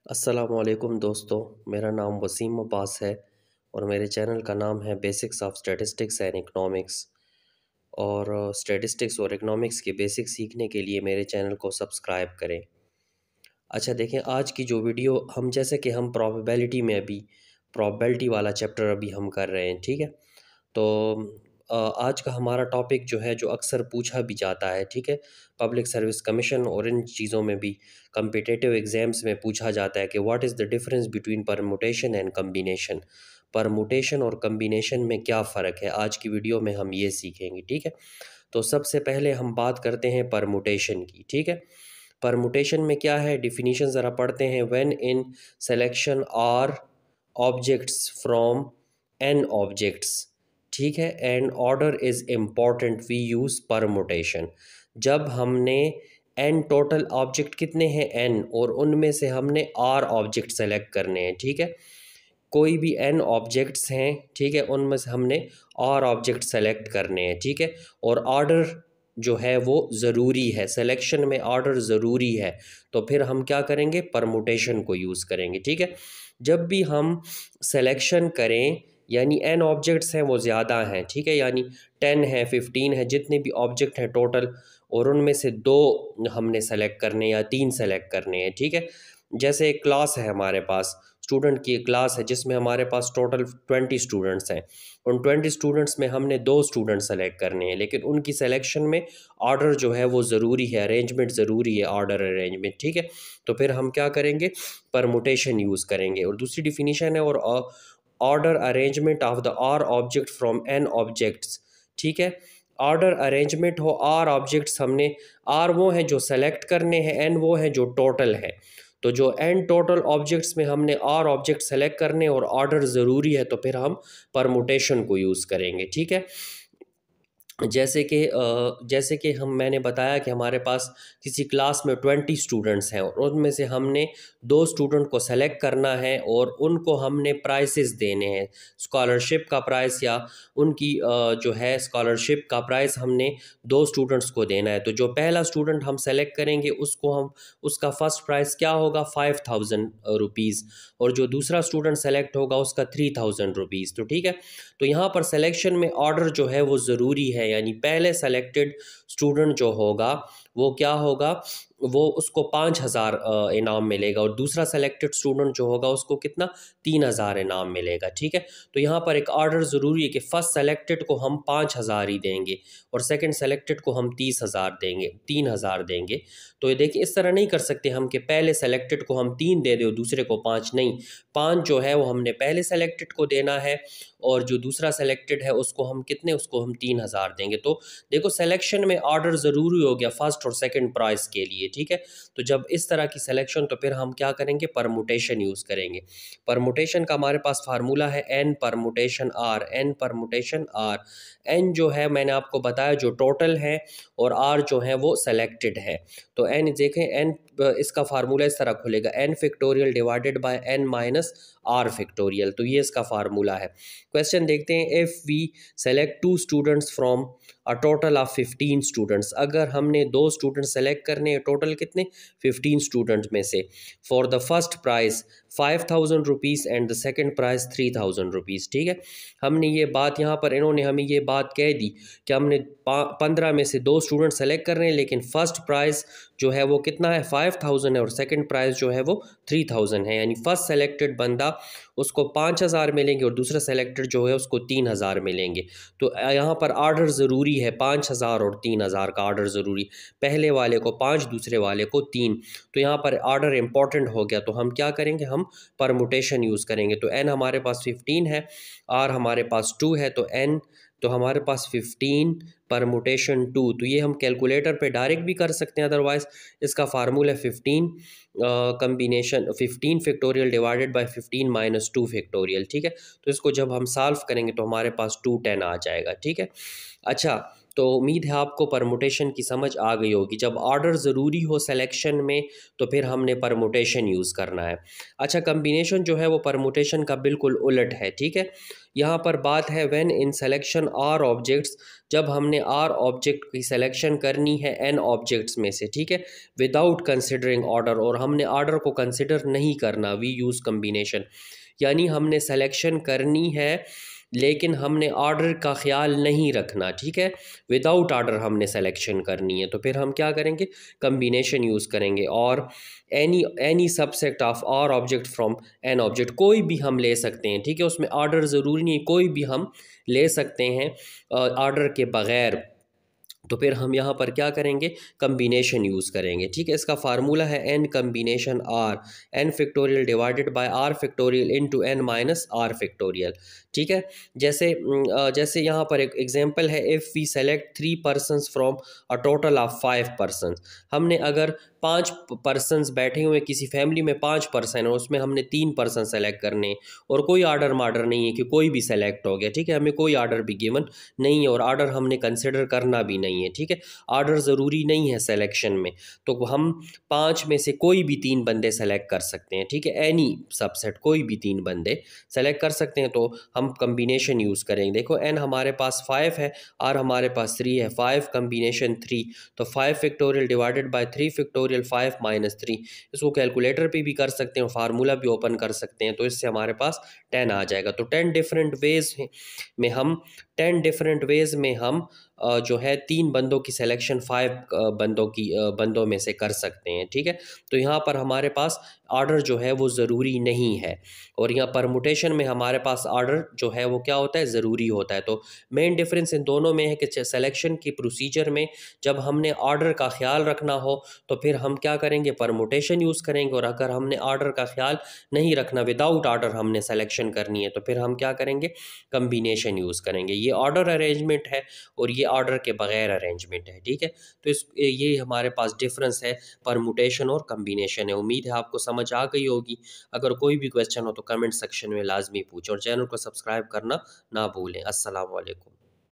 अस्सलामुअलैकुम दोस्तों, मेरा नाम वसीम अब्बास है और मेरे चैनल का नाम है basics of statistics and economics. और स्टैटिस्टिक्स और इकनॉमिक्स के बेसिक सीखने के लिए मेरे चैनल को सब्सक्राइब करें। अच्छा देखें, आज की जो वीडियो हम जैसे कि हम प्रोबेबिलिटी में अभी प्रोबेबिलिटी वाला चैप्टर अभी हम कर रहे हैं, ठीक है। तो आज का हमारा टॉपिक जो है, जो अक्सर पूछा भी जाता है, ठीक है, पब्लिक सर्विस कमीशन और इन चीज़ों में भी कम्पिटिटिव एग्ज़ाम्स में पूछा जाता है कि what is the difference between permutation and combination. Permutation और कम्बिनेशन में क्या फ़र्क है, आज की वीडियो में हम ये सीखेंगे, ठीक है। तो सबसे पहले हम बात करते हैं परमुटेशन की, ठीक है। परमुटेशन में क्या है, डिफिनीशन ज़रा पढ़ते हैं। When in selection r objects from n objects, ठीक है, and order is important we use permutation. जब हमने एन टोटल ऑब्जेक्ट कितने हैं, एन, और उनमें से हमने आर ऑब्जेक्ट सेलेक्ट करने हैं, ठीक है। कोई भी एन ऑब्जेक्ट्स हैं, ठीक है, उनमें से हमने आर ऑब्जेक्ट सेलेक्ट करने हैं, ठीक है। और ऑर्डर जो है वो ज़रूरी है, सिलेक्शन में ऑर्डर ज़रूरी है। तो फिर हम क्या करेंगे, परमुटेशन को यूज़ करेंगे, ठीक है। जब भी हम सिलेक्शन करें, यानी एन ऑब्जेक्ट्स हैं वो ज़्यादा हैं, ठीक है, यानी 10 है, 15 है, जितने भी ऑब्जेक्ट हैं टोटल, और उनमें से 2 हमने सेलेक्ट करने या 3 सेलेक्ट करने हैं, ठीक है। जैसे एक क्लास है हमारे पास, स्टूडेंट की एक क्लास है जिसमें हमारे पास टोटल 20 स्टूडेंट्स हैं। उन 20 स्टूडेंट्स में हमने 2 स्टूडेंट सेलेक्ट करने हैं, लेकिन उनकी सिलेक्शन में ऑर्डर जो है वो ज़रूरी है, अरेंजमेंट ज़रूरी है, ऑर्डर अरेंजमेंट, ठीक है। तो फिर हम क्या करेंगे, परमुटेशन यूज़ करेंगे। और दूसरी डिफिनीशन है, और order arrangement of the r object from n objects, ठीक है। ऑर्डर अरेंजमेंट हो आर ऑब्जेक्ट्स, हमने आर वो हैं जो सेलेक्ट करने हैं, एन वो हैं जो टोटल है। तो जो एन टोटल ऑब्जेक्ट्स में हमने आर ऑब्जेक्ट सेलेक्ट करने और ऑर्डर ज़रूरी है, तो फिर हम परमुटेशन को यूज़ करेंगे, ठीक है। जैसे कि मैंने बताया कि हमारे पास किसी क्लास में 20 स्टूडेंट्स हैं और उनमें से हमने 2 स्टूडेंट को सेलेक्ट करना है और उनको हमने प्राइसेस देने हैं, स्कॉलरशिप का प्राइस या उनकी जो है स्कॉलरशिप का प्राइस हमने 2 स्टूडेंट्स को देना है। तो जो पहला स्टूडेंट हम सेलेक्ट करेंगे उसका फ़र्स्ट प्राइस क्या होगा, 5000 रुपीज़, और जो दूसरा स्टूडेंट सेलेक्ट होगा उसका 3000 रुपीज़। तो ठीक है, तो यहाँ पर सिलेक्शन में ऑर्डर जो है वो ज़रूरी है, यानी पहले सेलेक्टेड स्टूडेंट जो होगा वो क्या होगा, वो उसको 5000 इनाम मिलेगा, और दूसरा सेलेक्टेड स्टूडेंट जो होगा उसको कितना, 3000 इनाम मिलेगा, ठीक है। तो यहाँ पर एक ऑर्डर ज़रूरी है कि फ़र्स्ट सेलेक्टेड को हम 5000 ही देंगे और सेकंड सेलेक्टेड को हम 3000 देंगे। तो ये देखिए, इस तरह नहीं कर सकते हम कि पहले सेलेक्टेड को हम 3 दे दें और दूसरे को 5 नहीं। 5 जो है वो हमने पहले सेलेक्टेड को देना है, और जो दूसरा सेलेक्टेड है उसको हम 3000 देंगे। तो देखो, सिलेक्शन में ऑर्डर ज़रूरी हो गया फर्स्ट और सेकंड प्राइस के लिए, ठीक है। तो जब इस तरह की सिलेक्शन, तो फिर हम क्या करेंगे, परमुटेशन यूज़ करेंगे। परमुटेशन का हमारे पास फार्मूला है n permutation r, n permutation r. N जो है मैंने आपको बताया जो टोटल है, और आर जो है वो सेलेक्टेड है। तो एन देखें, एन इसका फार्मूला इस तरह खुलेगा, n factorial divided by n minus r factorial. तो ये इसका फार्मूला है। क्वेश्चन देखते हैं, if we select 2 students from a total of 15 students, अगर हमने 2 स्टूडेंट सेलेक्ट करने हैं टोटल कितने, 15 स्टूडेंट में से, for the first price 5000 rupees and the second price 3000 rupees, ठीक है। हमने ये बात, यहाँ पर इन्होंने हमें ये बात कह दी कि हमने 15 में से 2 स्टूडेंट सेलेक्ट कर रहे हैं, लेकिन फ़र्स्ट प्राइस जो है वो कितना है, 5000 है, और सेकंड प्राइस जो है वो 3000 है। यानी फर्स्ट सेलेक्टेड बंदा उसको 5000 मिलेंगे और दूसरा सेलेक्टेड जो है उसको 3000 मिलेंगे। तो यहाँ पर ऑर्डर ज़रूरी है, 5000 और 3000 का ऑर्डर ज़रूरी, पहले वाले को 5 दूसरे वाले को 3। तो यहाँ पर ऑर्डर इंपॉर्टेंट हो गया। तो हम क्या करेंगे, हम परमुटेशन यूज़ करेंगे। तो एन हमारे पास 15 है, आर हमारे पास 2 है, तो एन तो हमारे पास 15 परमुटेशन 2। तो ये हम कैलकुलेटर पे डायरेक्ट भी कर सकते हैं, अदरवाइज़ इसका formula 15 combination 15 factorial divided bye 15 minus 2 factorial, ठीक है। तो इसको जब हम सॉल्व करेंगे तो हमारे पास 210 आ जाएगा, ठीक है। अच्छा, तो उम्मीद है आपको परमुटेशन की समझ आ गई होगी। जब ऑर्डर ज़रूरी हो सिलेक्शन में तो फिर हमने परमुटेशन यूज़ करना है। अच्छा, कम्बिनेशन जो है वो परमुटेशन का बिल्कुल उलट है, ठीक है। यहाँ पर बात है when in selection r objects, जब हमने आर ऑब्जेक्ट की सिलेक्शन करनी है एन ऑब्जेक्ट्स में से, ठीक है, विदाउट कंसिडरिंग ऑर्डर, और हमने ऑर्डर को कंसिडर नहीं करना, वी यूज़ कम्बिनेशन। यानी हमने सेलेक्शन करनी है लेकिन हमने ऑर्डर का ख्याल नहीं रखना, ठीक है, विदाउट ऑर्डर हमने सेलेक्शन करनी है, तो फिर हम क्या करेंगे, कम्बिनेशन यूज़ करेंगे। और any subset of r object from n object, कोई भी हम ले सकते हैं, ठीक है, उसमें ऑर्डर ज़रूरी नहीं, कोई भी हम ले सकते हैं ऑर्डर के बग़ैर। तो फिर हम यहाँ पर क्या करेंगे, कम्बिनेशन यूज़ करेंगे, ठीक है। इसका फार्मूला है n combination r, n factorial divided by r factorial into n minus r factorial, ठीक है। जैसे यहाँ पर एक एग्जांपल है, if we select 3 persons from a total of 5 persons, हमने अगर 5 पर्सनस बैठे हुए किसी फैमिली में 5 पर्सन है, उसमें हमने 3 पर्सन सेलेक्ट करने और कोई आर्डर मार्डर नहीं है कि कोई भी सेलेक्ट हो गया, ठीक है, हमें कोई आर्डर भी गिवन नहीं है और आर्डर हमने कंसिडर करना भी नहीं है, ठीक है, आर्डर ज़रूरी नहीं है सिलेक्शन में, तो हम 5 में से कोई भी 3 बंदे सेलेक्ट कर सकते हैं, ठीक है, एनी सबसेट कोई भी 3 बंदे सेलेक्ट कर सकते हैं, तो हम कम्बिनेशन यूज़ करेंगे। देखो एन हमारे पास 5 है, आर हमारे पास 3 है, 5 कम्बिनेशन 3, तो 5 factorial divided bye 3 factorial 5 minus 3, इसको कैलकुलेटर पे भी कर सकते हैं, फार्मूला भी ओपन कर सकते हैं, तो इससे हमारे पास 10 आ जाएगा। तो 10 डिफरेंट वेज में हम 10 डिफरेंट वेज में हम जो है 3 बंदों की सिलेक्शन 5 बंदों में से कर सकते हैं, ठीक है। तो यहाँ पर हमारे पास ऑर्डर जो है वो ज़रूरी नहीं है, और यहाँ परमुटेशन में हमारे पास ऑर्डर जो है वो क्या होता है, ज़रूरी होता है। तो मेन डिफरेंस इन दोनों में है कि सिलेक्शन की प्रोसीजर में जब हमने ऑर्डर का ख्याल रखना हो तो फिर हम क्या करेंगे, परमुटेशन यूज़ करेंगे, और अगर हमने ऑर्डर का ख्याल नहीं रखना, विदाउट ऑर्डर हमने सेलेक्शन करनी है, तो फिर हम क्या करेंगे, कम्बिनेशन यूज़ करेंगे। ये ऑर्डर अरेंजमेंट है और ये ऑर्डर के बगैर अरेंजमेंट है, ठीक है। तो ये हमारे पास डिफरेंस है परमुटेशन और कम्बिनेशन है। उम्मीद है आपको समझ आ गई होगी। अगर कोई भी क्वेश्चन हो तो कमेंट सेक्शन में लाजमी पूछें और चैनल को सब्सक्राइब करना ना भूलें। अस्सलाम वालेकुम।